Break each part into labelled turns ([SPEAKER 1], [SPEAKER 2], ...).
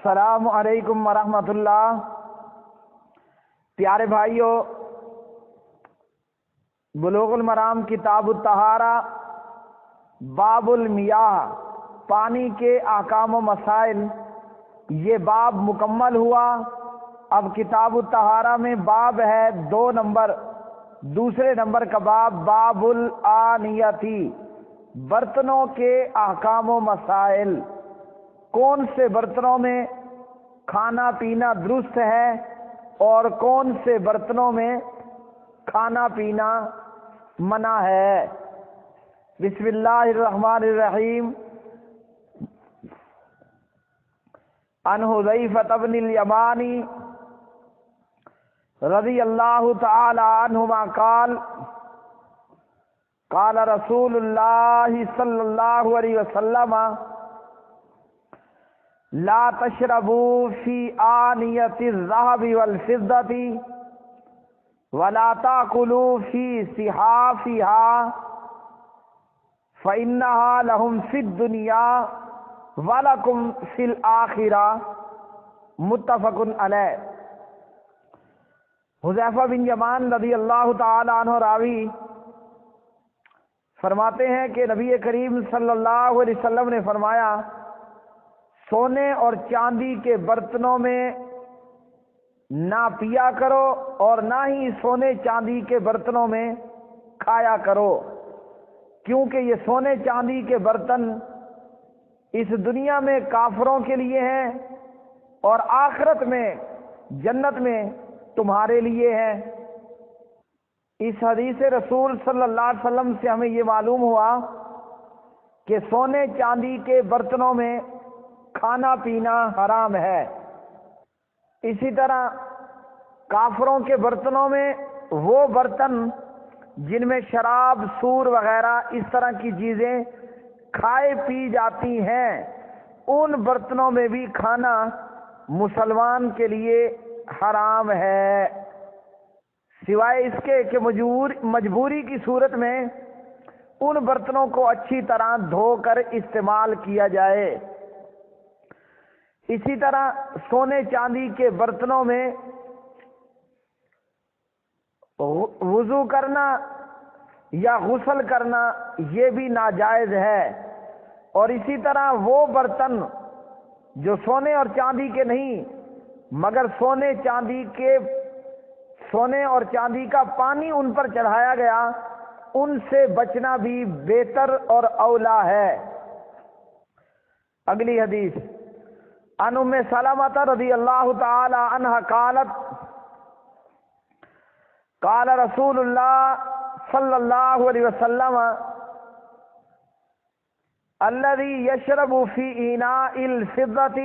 [SPEAKER 1] السلام علیکم ورحمۃ اللہ۔ پیارے بھائیوں، بلوغ المرام کتاب الطہارہ باب المیاہ، پانی کے احکام و مسائل، یہ باب مکمل ہوا۔ اب کتاب الطہارہ میں باب ہے 2 نمبر، دوسرے نمبر کا باب الآنیتی، برتنوں کے احکام و مسائل۔ کون سے برتنوں میں کھانا پینا درست ہے اور کون سے برتنوں میں کھانا پینا منع ہے۔ بسم اللہ الرحمن الرحیم۔ عن حذیفہ بن الیمانی رضی اللہ تعالی عنہما قال قال رسول اللہ صلی اللہ علیہ وسلم لا تشربوا في آنية الذهب والفضة ولا تأكلوا في صحافها فإنها لهم في الدنيا ولكم في الآخرة، متفق علیہ۔ حذیفہ بن یمان رضی اللہ تعالی عنہ راوی فرماتے ہیں کہ نبی کریم صلی اللہ علیہ وسلم نے فرمایا، سونے اور چاندی کے برتنوں میں نہ پیا کرو اور نہ ہی سونے چاندی کے برتنوں میں کھایا کرو، کیونکہ یہ سونے چاندی کے برتن اس دنیا میں کافروں کے لیے ہیں اور آخرت میں جنت میں تمہارے لیے ہیں۔ اس حدیث رسول صلی اللہ علیہ وسلم سے ہمیں یہ معلوم ہوا کہ سونے چاندی کے برتنوں میں کھانا پینا حرام ہے۔ اسی طرح کافروں کے برتنوں میں وہ برتن جن میں شراب، سور وغیرہ اس طرح کی چیزیں کھائے پی جاتی ہیں، ان برتنوں میں بھی کھانا مسلمان کے لیے حرام ہے، سوائے اس کے کہ مجبوری کی صورت میں ان برتنوں کو اچھی طرح دھو کر استعمال کیا جائے۔ اسی طرح سونے چاندی کے برتنوں میں وضو کرنا یا غسل کرنا یہ بھی ناجائز ہے، اور اسی طرح وہ برتن جو سونے اور چاندی کے نہیں مگر سونے اور چاندی کا پانی ان پر چڑھایا گیا، ان سے بچنا بھی بہتر اور اولا ہے۔ اگلی حدیث عن ام سلمۃ رضی اللہ تعالی عنہا قالت قال رسول اللہ صلی اللہ علیہ وسلم الذي يشرب في اناء الفضة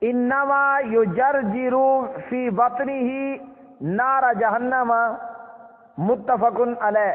[SPEAKER 1] انما يجرجر في بطنه نار جہنم، متفق علیہ۔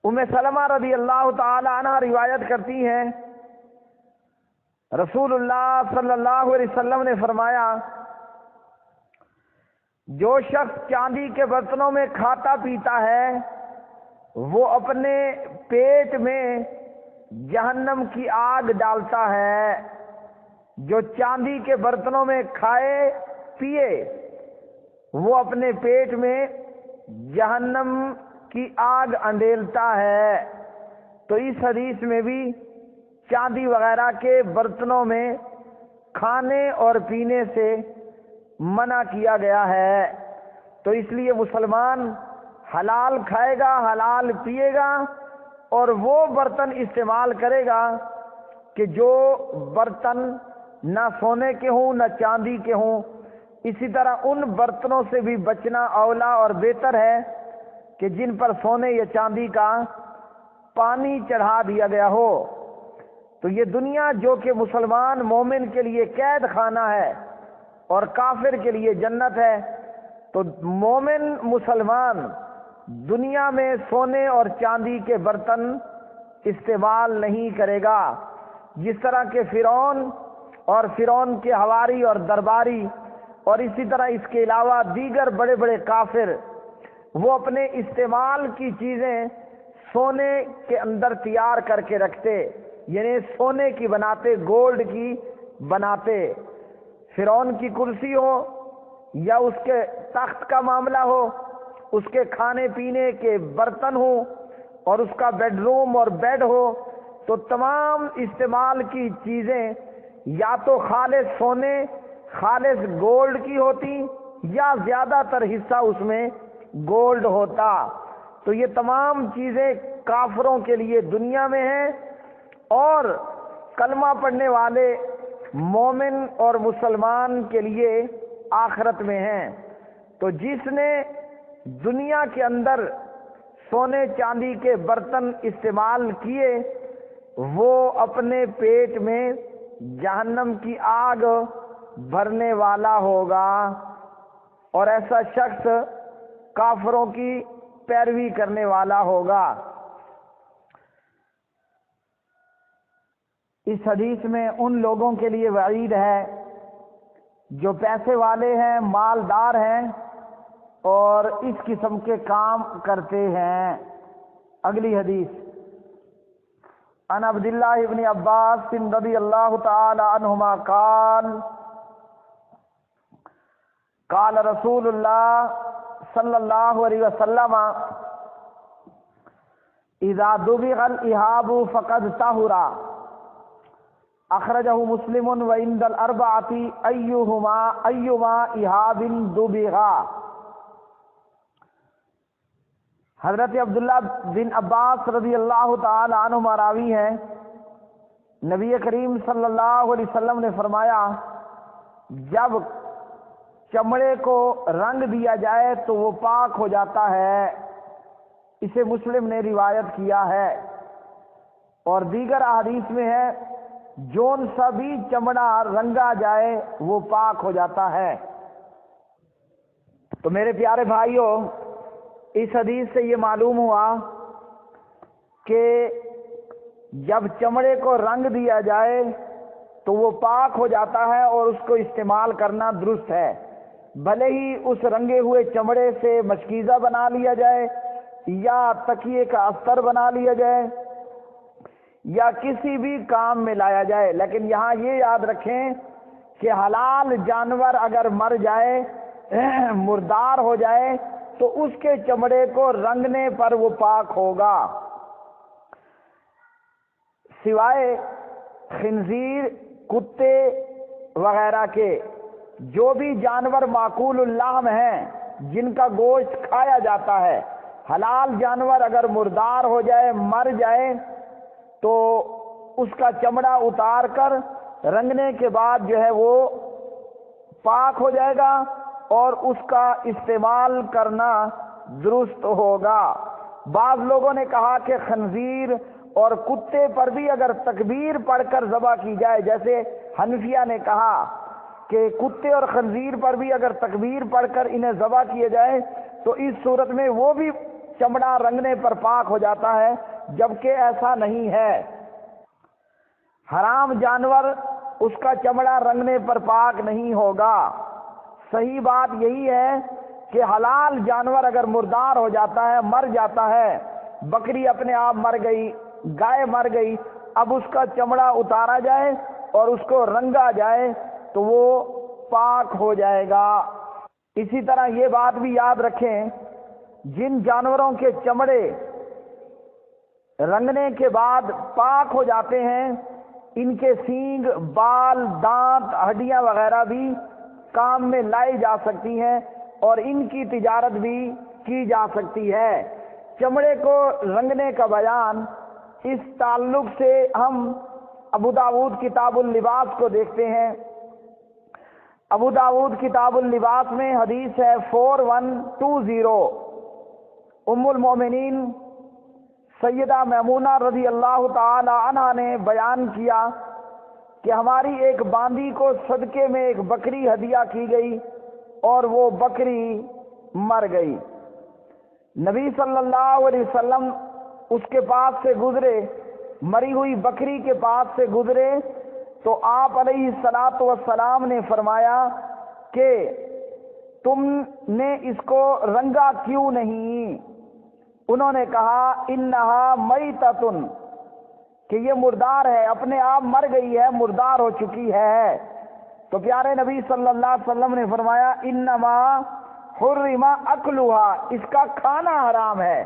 [SPEAKER 1] ام سلمہ رضی اللہ تعالی عنہ روایت کرتی ہیں، رسول اللہ صلی اللہ علیہ وسلم نے فرمایا، جو شخص چاندی کے برتنوں میں کھاتا پیتا ہے وہ اپنے پیٹ میں جہنم کی آگ ڈالتا ہے۔ جو چاندی کے برتنوں میں کھائے پیے وہ اپنے پیٹ میں جہنم کی آگ انڈیلتا ہے۔ تو اس حدیث میں بھی چاندی وغیرہ کے برتنوں میں کھانے اور پینے سے منع کیا گیا ہے۔ تو اس لیے مسلمان حلال کھائے گا، حلال پیے گا اور وہ برتن استعمال کرے گا کہ جو برتن نہ سونے کے ہوں نہ چاندی کے ہوں۔ اسی طرح ان برتنوں سے بھی بچنا اولا اور بہتر ہے کہ جن پر سونے یا چاندی کا پانی چڑھا دیا گیا ہو۔ تو یہ دنیا جو کہ مسلمان مومن کے لیے قید خانہ ہے اور کافر کے لیے جنت ہے، تو مومن مسلمان دنیا میں سونے اور چاندی کے برتن استعمال نہیں کرے گا، جس طرح کہ فرعون کے حواری اور درباری اور اسی طرح اس کے علاوہ دیگر بڑے بڑے کافر وہ اپنے استعمال کی چیزیں سونے کے اندر تیار کر کے رکھتے، یعنی سونے کی بناتے، گولڈ کی بناتے، فرعون کی کرسی ہو یا اس کے تخت کا معاملہ ہو، اس کے کھانے پینے کے برتن ہوں اور اس کا بیڈ روم اور بیڈ ہو، تو تمام استعمال کی چیزیں یا تو خالص سونے خالص گولڈ کی ہوتی یا زیادہ تر حصہ اس میں گولڈ ہوتا۔ تو یہ تمام چیزیں کافروں کے لیے دنیا میں ہیں اور کلمہ پڑھنے والے مومن اور مسلمان کے لیے آخرت میں ہیں۔ تو جس نے دنیا کے اندر سونے چاندی کے برتن استعمال کیے وہ اپنے پیٹ میں جہنم کی آگ بھرنے والا ہوگا، اور ایسا شخص کافروں کی پیروی کرنے والا ہوگا۔ اس حدیث میں ان لوگوں کے لیے وعید ہے جو پیسے والے ہیں، مالدار ہیں اور اس قسم کے کام کرتے ہیں۔ اگلی حدیث عن عبداللہ ابن عباس رضی اللہ تعالی عنہما قال قال رسول اللہ صلی اللہ علیہ وسلم اذا دبغ الإهاب فقد طهر، اخرجہ مسلم وعند الاربعۃ ایہما إهاب دبغ۔ حضرت عبداللہ بن عباس رضی اللہ تعالی عنہما راوی ہیں، نبی کریم صلی اللہ علیہ وسلم نے فرمایا جب چمڑے کو رنگ دیا جائے تو وہ پاک ہو جاتا ہے۔ اسے مسلم نے روایت کیا ہے، اور دیگر احادیث میں ہے جون سا بھی چمڑا رنگا جائے وہ پاک ہو جاتا ہے۔ تو میرے پیارے بھائیوں، اس حدیث سے یہ معلوم ہوا کہ جب چمڑے کو رنگ دیا جائے تو وہ پاک ہو جاتا ہے اور اس کو استعمال کرنا درست ہے، بھلے ہی اس رنگے ہوئے چمڑے سے مشکیزہ بنا لیا جائے یا تکیے کا استر بنا لیا جائے یا کسی بھی کام میں لایا جائے، لیکن یہاں یہ یاد رکھیں کہ حلال جانور اگر مر جائے مردار ہو جائے تو اس کے چمڑے کو رنگنے پر وہ پاک ہوگا، سوائے خنزیر کتے وغیرہ کے۔ جو بھی جانور معقول اللحم ہیں جن کا گوشت کھایا جاتا ہے، حلال جانور اگر مردار ہو جائے مر جائے تو اس کا چمڑا اتار کر رنگنے کے بعد جو ہے وہ پاک ہو جائے گا اور اس کا استعمال کرنا درست ہوگا۔ بعض لوگوں نے کہا کہ خنزیر اور کتے پر بھی اگر تکبیر پڑھ کر ذبح کی جائے، جیسے حنفیہ نے کہا کہ کتے اور خنزیر پر بھی اگر تکبیر پڑھ کر انہیں ذبح کیے جائے تو اس صورت میں وہ بھی چمڑا رنگنے پر پاک ہو جاتا ہے، جبکہ ایسا نہیں ہے۔ حرام جانور اس کا چمڑا رنگنے پر پاک نہیں ہوگا۔ صحیح بات یہی ہے کہ حلال جانور اگر مردار ہو جاتا ہے، مر جاتا ہے، بکری اپنے آپ مر گئی، گائے مر گئی، اب اس کا چمڑا اتارا جائے اور اس کو رنگا جائے تو وہ پاک ہو جائے گا۔ اسی طرح یہ بات بھی یاد رکھیں، جن جانوروں کے چمڑے رنگنے کے بعد پاک ہو جاتے ہیں ان کے سینگ، بال، دانت، ہڈیاں وغیرہ بھی کام میں لائی جا سکتی ہیں اور ان کی تجارت بھی کی جا سکتی ہے۔ چمڑے کو رنگنے کا بیان اس تعلق سے ہم ابو داؤد کتاب اللباس کو دیکھتے ہیں۔ ابو داؤد کتاب اللباس میں حدیث ہے 4120، ام المومنین سیدہ میمونہ رضی اللہ تعالی عنہا نے بیان کیا کہ ہماری ایک باندی کو صدقے میں ایک بکری ہدیہ کی گئی اور وہ بکری مر گئی۔ نبی صلی اللہ علیہ وسلم اس کے پاس سے گزرے، مری ہوئی بکری کے پاس سے گزرے تو آپ علیہ الصلاۃ والسلام نے فرمایا کہ تم نے اس کو رنگا کیوں نہیں؟ انہوں نے کہا انہا میتۃ، کہ یہ مردار ہے، اپنے آپ مر گئی ہے، مردار ہو چکی ہے، تو پیارے نبی صلی اللہ علیہ وسلم نے فرمایا انما حرم اکلھا، اس کا کھانا حرام ہے،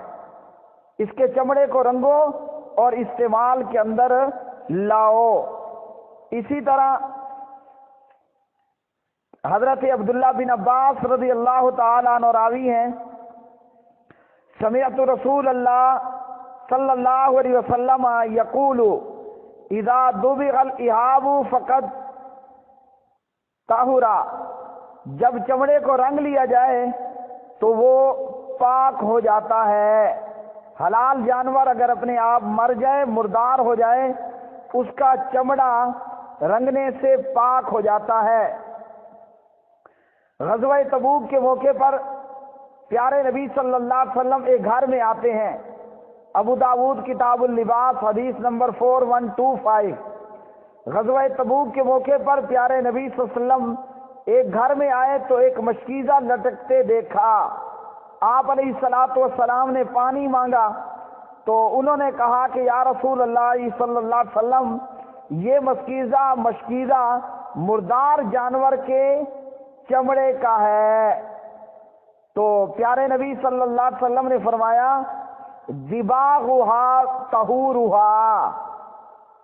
[SPEAKER 1] اس کے چمڑے کو رنگو اور استعمال کے اندر لاؤ۔ اسی طرح حضرت عبداللہ بن عباس رضی اللہ تعالیٰ عنہ راوی ہیں، سمعت رسول اللہ صلی اللہ علیہ وسلم یقول اذا دبغ الاہاب فقد طہرا، جب چمڑے کو رنگ لیا جائے تو وہ پاک ہو جاتا ہے۔ حلال جانور اگر اپنے آپ مر جائے، مردار ہو جائے، اس کا چمڑا رنگنے سے پاک ہو جاتا ہے۔ غزوہ تبوک کے موقع پر پیارے نبی صلی اللہ علیہ وسلم ایک گھر میں آتے ہیں، ابو داود کتاب اللباس حدیث نمبر 4125۔ غزوہ تبوک کے موقع پر پیارے نبی صلی اللہ علیہ وسلم ایک گھر میں آئے تو ایک مشکیزہ لٹکتے دیکھا۔ آپ علیہ الصلوۃ والسلام نے پانی مانگا تو انہوں نے کہا کہ یا رسول اللہ صلی اللہ علیہ وسلم، یہ مشکیزہ مردار جانور کے چمڑے کا ہے۔ تو پیارے نبی صلی اللہ علیہ وسلم نے فرمایا دباغھا طہورھا،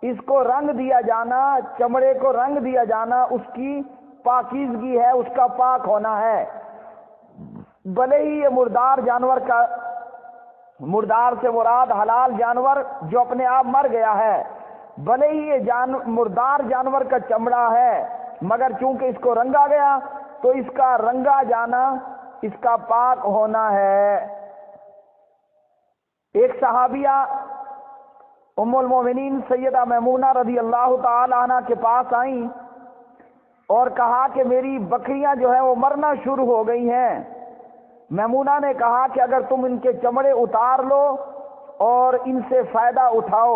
[SPEAKER 1] اس کو رنگ دیا جانا، چمڑے کو رنگ دیا جانا اس کی پاکیزگی ہے، اس کا پاک ہونا ہے۔ بھلے ہی یہ مردار سے مراد حلال جانور جو اپنے آپ مر گیا ہے، بھلے ہی یہ مردار جانور کا چمڑا ہے، مگر چونکہ اس کو رنگا گیا تو اس کا رنگا جانا اس کا پاک ہونا ہے۔ ایک صحابیہ ام المومنین سیدہ میمونہ رضی اللہ تعالی عنہ کے پاس آئیں اور کہا کہ میری بکریاں جو ہیں وہ مرنا شروع ہو گئی ہیں۔ میمونہ نے کہا کہ اگر تم ان کے چمڑے اتار لو اور ان سے فائدہ اٹھاؤ،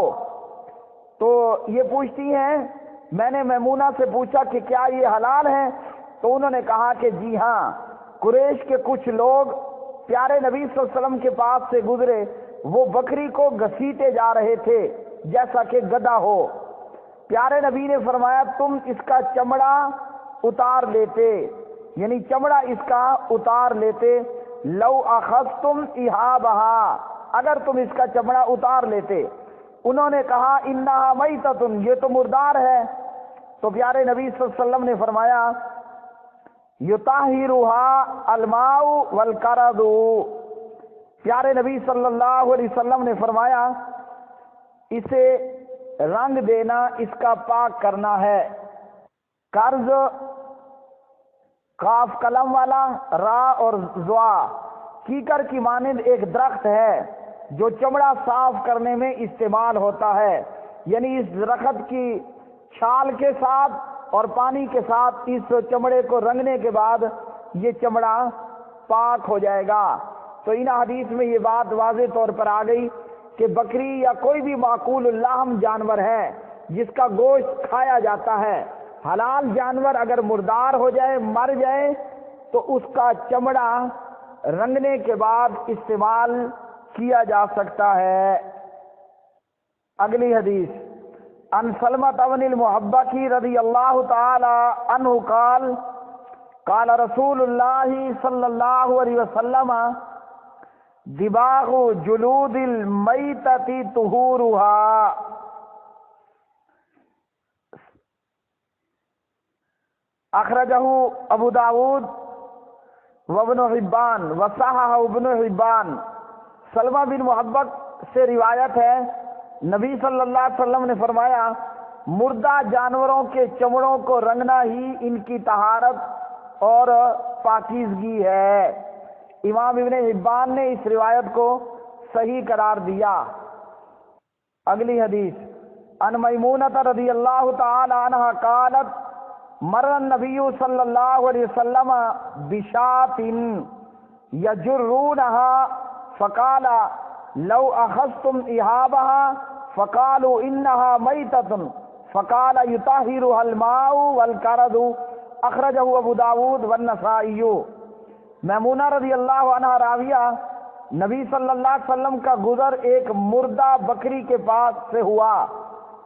[SPEAKER 1] تو یہ پوچھتی ہیں، میں نے میمونہ سے پوچھا کہ کیا یہ حلال ہے؟ تو انہوں نے کہا کہ جی ہاں۔ قریش کے کچھ لوگ پیارے نبی صلی اللہ علیہ وسلم کے پاس سے گزرے، وہ بکری کو گھسیٹے جا رہے تھے جیسا کہ گدھا ہو۔ پیارے نبی نے فرمایا تم اس کا چمڑا اتار لیتے، یعنی چمڑا اس کا اتار لیتے، لو اخذتم اہابہا، اگر تم اس کا چمڑا اتار لیتے۔ انہوں نے کہا انہا میتۃ، یہ تو مردار ہے۔ تو پیارے نبی صلی اللہ علیہ وسلم نے فرمایا یطہرھا الماء والقرض، پیارے نبی صلی اللہ علیہ وسلم نے فرمایا اسے رنگ دینا، اس کا پاک کرنا ہے۔ قرض قاف قلم والا، را اور زوا، کیکر کی مانند ایک درخت ہے جو چمڑا صاف کرنے میں استعمال ہوتا ہے، یعنی اس درخت کی چھال کے ساتھ اور پانی کے ساتھ اس چمڑے کو رنگنے کے بعد یہ چمڑا پاک ہو جائے گا۔ تو ان حدیث میں یہ بات واضح طور پر آ گئی کہ بکری یا کوئی بھی معقول اللحم جانور ہے جس کا گوشت کھایا جاتا ہے، حلال جانور اگر مردار ہو جائے، مر جائے، تو اس کا چمڑا رنگنے کے بعد استعمال کیا جا سکتا ہے۔ اگلی حدیث ان سلمۃ بن المحبکی رضی اللہ تعالی عنہ قال قال رسول اللہ صلی اللہ علیہ وسلم دباغ جلود المیتۃ طہورھا، اخرجہ ابو داود وابن حبان وصححہ ابن حبان۔ سلمہ بن محبت سے روایت ہے، نبی صلی اللہ علیہ وسلم نے فرمایا مردہ جانوروں کے چمڑوں کو رنگنا ہی ان کی طہارت اور پاکیزگی ہے۔ امام ابن حبان نے اس روایت کو صحیح قرار دیا۔ اگلی حدیث ان میمونہ رضی اللہ تعالی عنہ قالت مر النبی صلی اللہ علیہ وسلم بشاۃ یجرونها فقال لو اخذتم اہابها فقالوا انها میتۃ فقال یطہرھا الماء والقرض، اخرجہ ابو داود والنسائی۔ میمونہ رضی اللہ عنہ راویہ، نبی صلی اللہ علیہ وسلم کا گزر ایک مردہ بکری کے پاس سے ہوا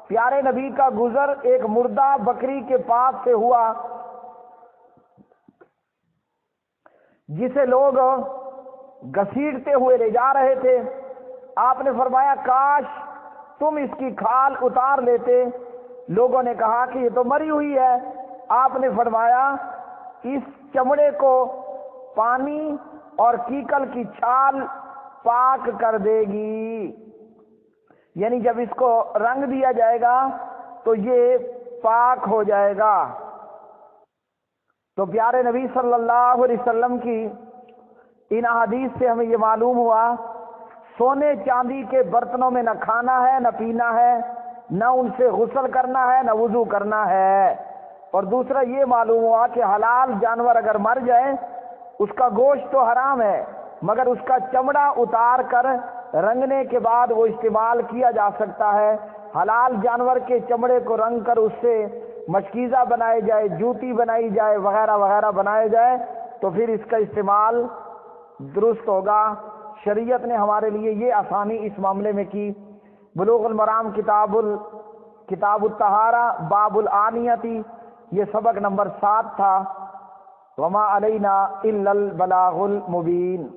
[SPEAKER 1] پیارے نبی کا گزر ایک مردہ بکری کے پاس سے ہوا جسے لوگ گھسیٹتے ہوئے لے جا رہے تھے۔ آپ نے فرمایا کاش تم اس کی کھال اتار لیتے۔ لوگوں نے کہا کہ یہ تو مری ہوئی ہے۔ آپ نے فرمایا اس چمڑے کو پانی اور کیکل کی چھال پاک کر دے گی، یعنی جب اس کو رنگ دیا جائے گا تو یہ پاک ہو جائے گا۔ تو پیارے نبی صلی اللہ علیہ وسلم کی ان احادیث سے ہمیں یہ معلوم ہوا سونے چاندی کے برتنوں میں نہ کھانا ہے نہ پینا ہے، نہ ان سے غسل کرنا ہے نہ وضو کرنا ہے۔ اور دوسرا یہ معلوم ہوا کہ حلال جانور اگر مر جائے اس کا گوشت تو حرام ہے، مگر اس کا چمڑا اتار کر رنگنے کے بعد وہ استعمال کیا جا سکتا ہے۔ حلال جانور کے چمڑے کو رنگ کر اس سے مشکیزہ بنائے جائے، جوتی بنائی جائے، وغیرہ وغیرہ بنائے جائے تو پھر اس کا استعمال درست ہوگا۔ شریعت نے ہمارے لیے یہ آسانی اس معاملے میں کی۔ بلوغ المرام کتاب الطہارہ باب الآنیتی، یہ سبق نمبر 7 تھا۔ وما علینا الا البلاغ المبین۔